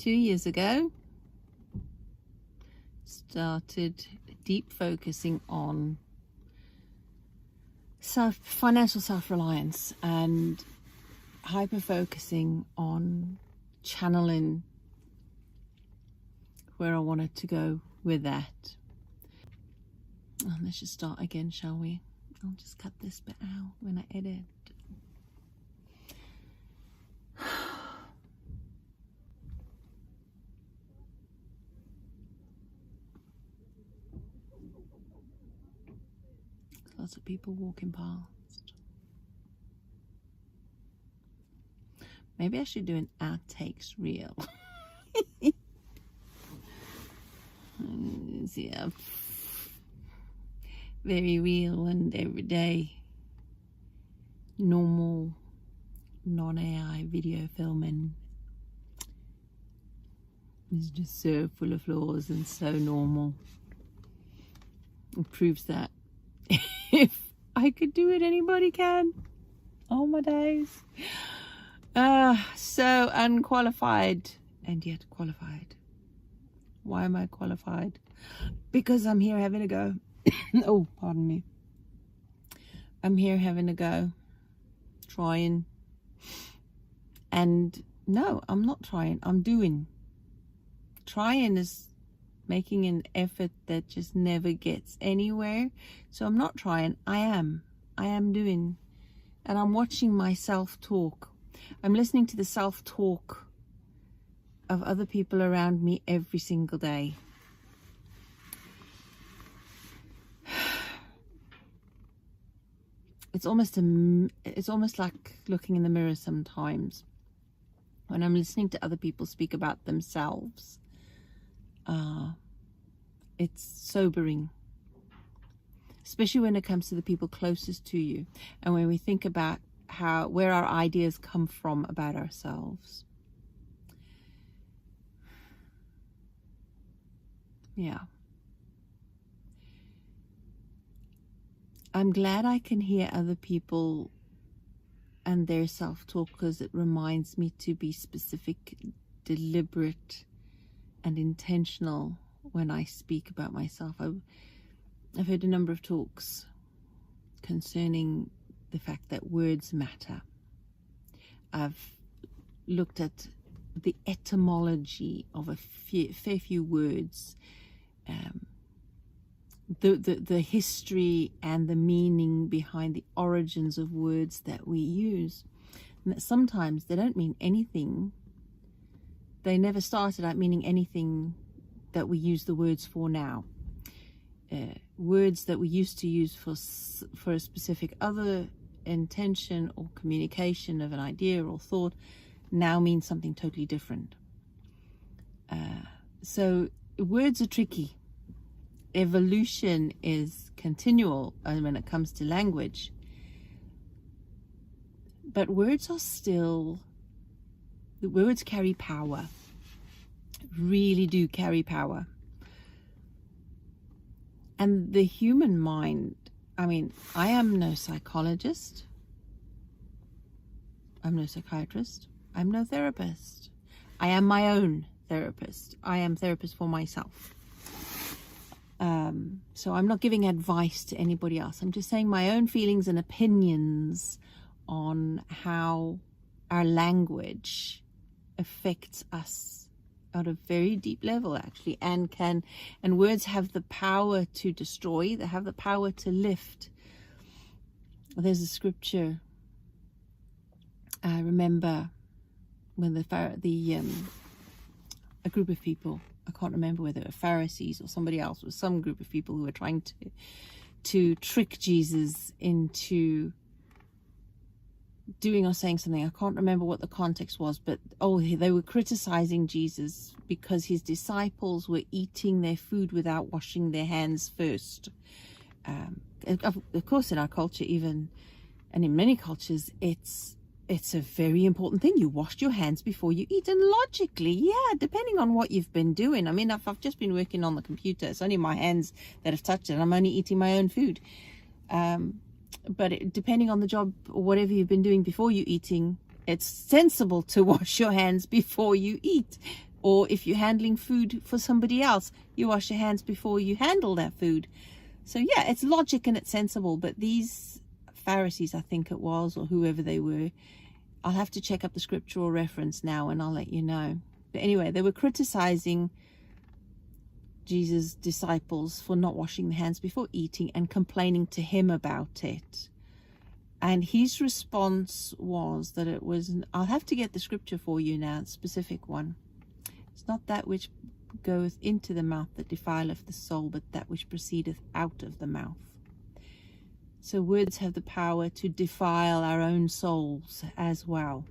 2 years ago, started deep focusing on financial self-reliance and hyper focusing on channeling where I wanted to go with that. Let's just start again, shall we? I'll just cut this bit out when I edit. Lots of people walking past. Maybe I should do an outtakes reel. Yeah, very real and everyday, normal, non-AI video filming. It's just so full of flaws and so normal. It proves that if I could do it, anybody can. Oh my days. So unqualified and yet qualified. Why am I qualified? Because I'm here having a go. Oh, pardon me. I'm here having a go. Trying. And no, I'm not trying. I'm doing. Trying is making an effort that just never gets anywhere. So I'm not trying. I am doing. And I'm watching myself talk. I'm listening to the self-talk of other people around me every single day. It's almost like looking in the mirror sometimes when I'm listening to other people speak about themselves. It's sobering, especially when it comes to the people closest to you, and when we think about where our ideas come from about ourselves. Yeah. I'm glad I can hear other people and their self-talk, because it reminds me to be specific, deliberate, and intentional when I speak about myself. I've heard a number of talks concerning the fact that words matter. I've looked at the etymology of a fair few words, the history and the meaning behind the origins of words that we use, and that sometimes they don't mean anything. They never started out meaning anything that we use the words for now. Words that we used to use for a specific other intention or communication of an idea or thought now mean something totally different. So words are tricky. Evolution is continual when it comes to language, but words carry power, really do carry power. And the human mind, I mean, I am no psychologist, I'm no psychiatrist, I'm no therapist. I am my own therapist. I am therapist for myself. So I'm not giving advice to anybody else. I'm just saying my own feelings and opinions on how our language affects us at a very deep level, actually, and words have the power to destroy. They have the power to lift. There's a scripture. I remember when a group of people, I can't remember whether it were Pharisees or somebody else, was some group of people who were trying to trick Jesus into doing or saying something. I can't remember what the context was, but they were criticizing Jesus because his disciples were eating their food without washing their hands first. Of course, in our culture, even, and in many cultures, it's a very important thing. You wash your hands before you eat. And logically, yeah, depending on what you've been doing. I mean, if I've just been working on the computer, it's only my hands that have touched it. I'm only eating my own food. But depending on the job or whatever you've been doing before you eating, it's sensible to wash your hands before you eat. Or if you're handling food for somebody else, you wash your hands before you handle that food. So yeah, it's logic and it's sensible. But these Pharisees, I think it was, or whoever they were, I'll have to check up the scriptural reference now and I'll let you know. But anyway, they were criticizing Jesus' disciples for not washing their hands before eating and complaining to him about it. And his response was that it was, I'll have to get the scripture for you now, a specific one. It's not that which goeth into the mouth that defileth the soul, but that which proceedeth out of the mouth. So words have the power to defile our own souls as well.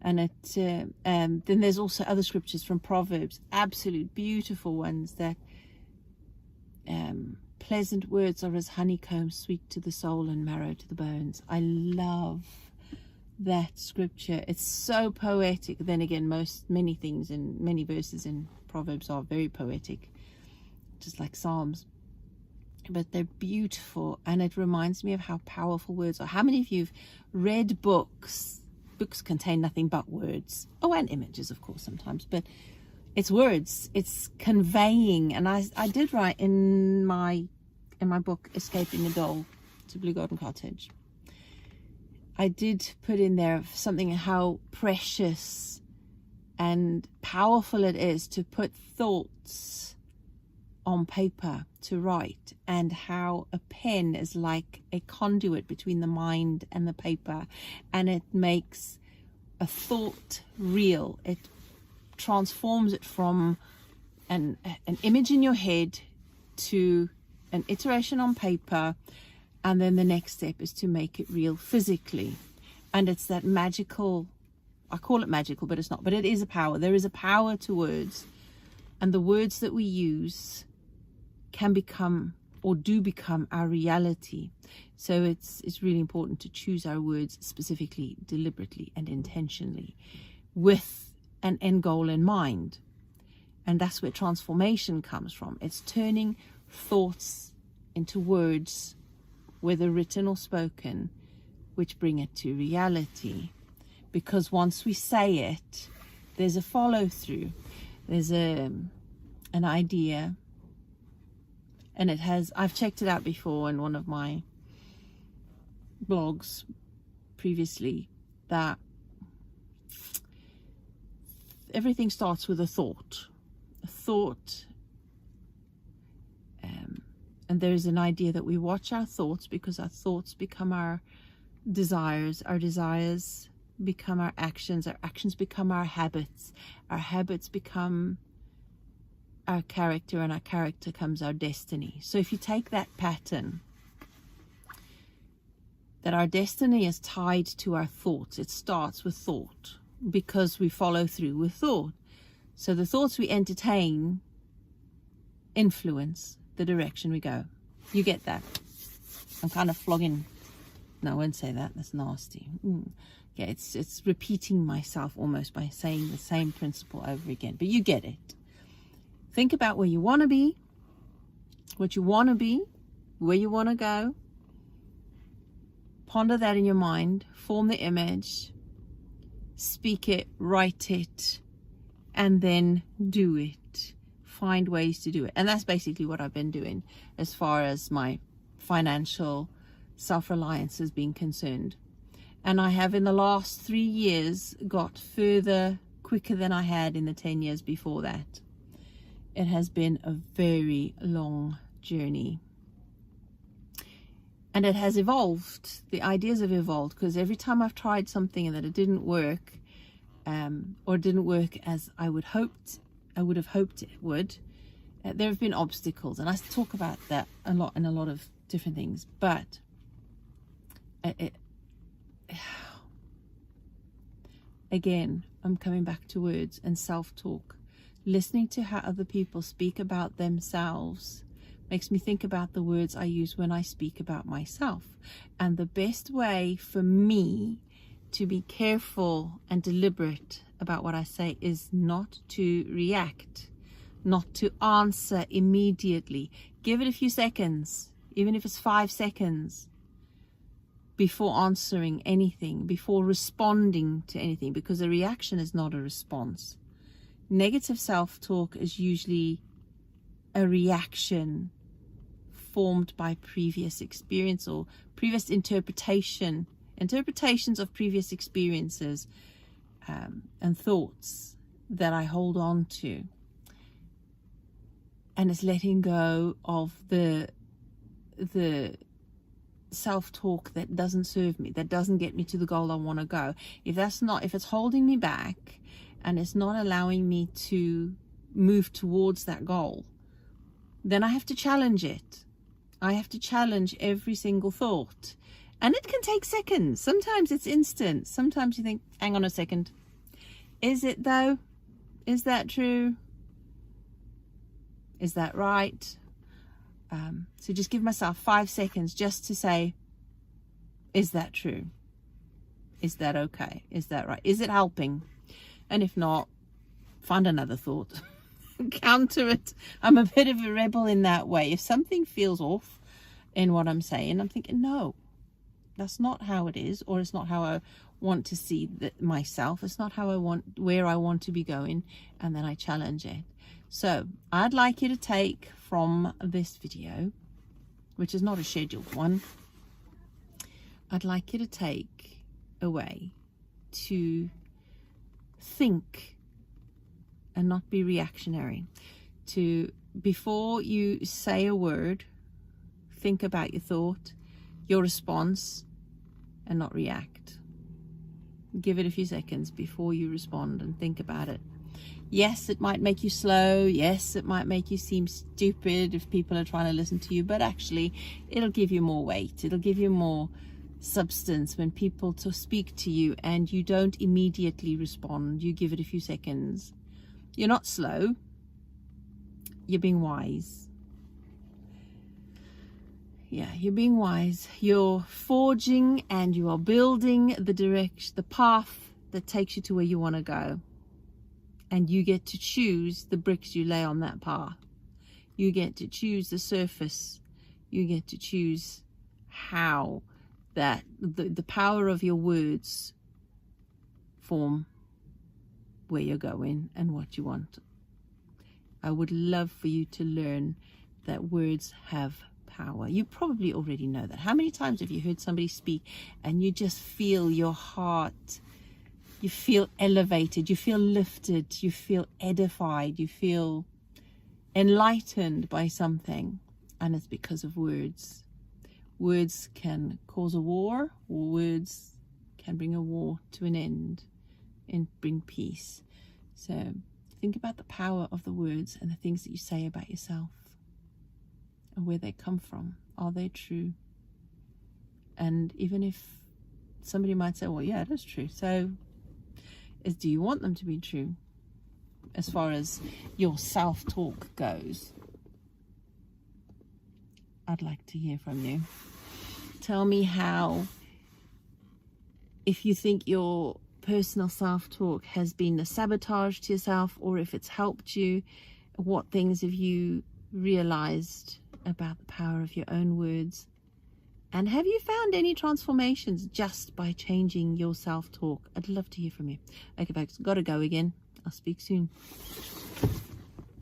And then there's also other scriptures from Proverbs, absolute beautiful ones, that pleasant words are as honeycomb, sweet to the soul and marrow to the bones. I love that scripture. It's so poetic. Then again, many things and many verses in Proverbs are very poetic, just like Psalms. But they're beautiful, and it reminds me of how powerful words are. How many of you have read books? Books contain nothing but words. Oh, and images, of course, sometimes. But it's words. It's conveying. And I did write in my book, Escaping the Dole to Blue Garden Cottage, I did put in there something how precious and powerful it is to put thoughts on paper to write, and how a pen is like a conduit between the mind and the paper, and it makes a thought real. It transforms it from an image in your head to an iteration on paper, and then the next step is to make it real physically. And it's that magical, I call it magical, but it's not, but it is a power. There is a power to words, and the words that we use can become or do become our reality. So it's really important to choose our words specifically, deliberately and intentionally, with an end goal in mind. And that's where transformation comes from. It's turning thoughts into words, whether written or spoken, which bring it to reality. Because once we say it, there's a follow through. There's an idea. And it has, I've checked it out before in one of my blogs previously, that everything starts with a thought. A thought. And there's an idea that we watch our thoughts, because our thoughts become our desires become our actions become our habits become our character, and our character becomes our destiny. So if you take that pattern, that our destiny is tied to our thoughts, it starts with thought, because we follow through with thought. So the thoughts we entertain influence the direction we go. You get that? I'm kind of flogging. No, I won't say that. That's nasty. Yeah, it's repeating myself almost by saying the same principle over again. But you get it. Think about where you want to be, what you want to be, where you want to go. Ponder that in your mind. Form the image. Speak it, write it, and then do it. Find ways to do it. And that's basically what I've been doing as far as my financial self-reliance has been concerned. And I have in the last 3 years got further quicker than I had in the 10 years before that. It has been a very long journey. And it has evolved. The ideas have evolved, because every time I've tried something and that it didn't work, or didn't work as I would have hoped it would, there have been obstacles. And I talk about that a lot in a lot of different things. But again, I'm coming back to words and self-talk. Listening to how other people speak about themselves makes me think about the words I use when I speak about myself. And the best way for me to be careful and deliberate about what I say is not to react, not to answer immediately. Give it a few seconds, even if it's 5 seconds, before answering anything, before responding to anything, because a reaction is not a response. Negative self-talk is usually a reaction formed by previous experience or previous interpretations of previous experiences and thoughts that I hold on to. And it's letting go of the self-talk that doesn't serve me, that doesn't get me to the goal I want to go. If it's holding me back and it's not allowing me to move towards that goal, then I have to challenge it. I have to challenge every single thought. And it can take seconds. Sometimes it's instant. Sometimes you think, hang on a second. Is it though? Is that true? Is that right? So just give myself 5 seconds just to say, is that true? Is that okay? Is that right? Is it helping? And if not, find another thought. Counter it. I'm a bit of a rebel in that way. If something feels off in what I'm saying, I'm thinking, no, that's not how it is, or it's not how I want to see myself. It's not how where I want to be going. And then I challenge it. So I'd like you to take from this video, which is not a scheduled one, I'd like you to take away to think and not be reactionary. To, before you say a word, think about your thought, your response, and not react. Give it a few seconds before you respond and think about it. Yes, it might make you slow. Yes, it might make you seem stupid if people are trying to listen to you, but actually it'll give you more weight. It'll give you more substance when people speak to you and you don't immediately respond. You give it a few seconds. You're not slow. You're being wise. Yeah, you're being wise. You're forging and you are building the path that takes you to where you want to go. And you get to choose the bricks you lay on that path. You get to choose the surface. You get to choose how that the power of your words form where you're going and what you want. I would love for you to learn that words have power. You probably already know that. How many times have you heard somebody speak and you just feel your heart, you feel elevated, you feel lifted, you feel edified, you feel enlightened by something, and it's because of words. Words can cause a war, or words can bring a war to an end and bring peace. So think about the power of the words and the things that you say about yourself and where they come from. Are they true? And even if somebody might say, well, yeah, that's true. So do you want them to be true as far as your self-talk goes? I'd like to hear from you. Tell me how, if you think your personal self-talk has been a sabotage to yourself, or if it's helped you, what things have you realized about the power of your own words? And have you found any transformations just by changing your self-talk? I'd love to hear from you. Okay, folks, gotta go again. I'll speak soon.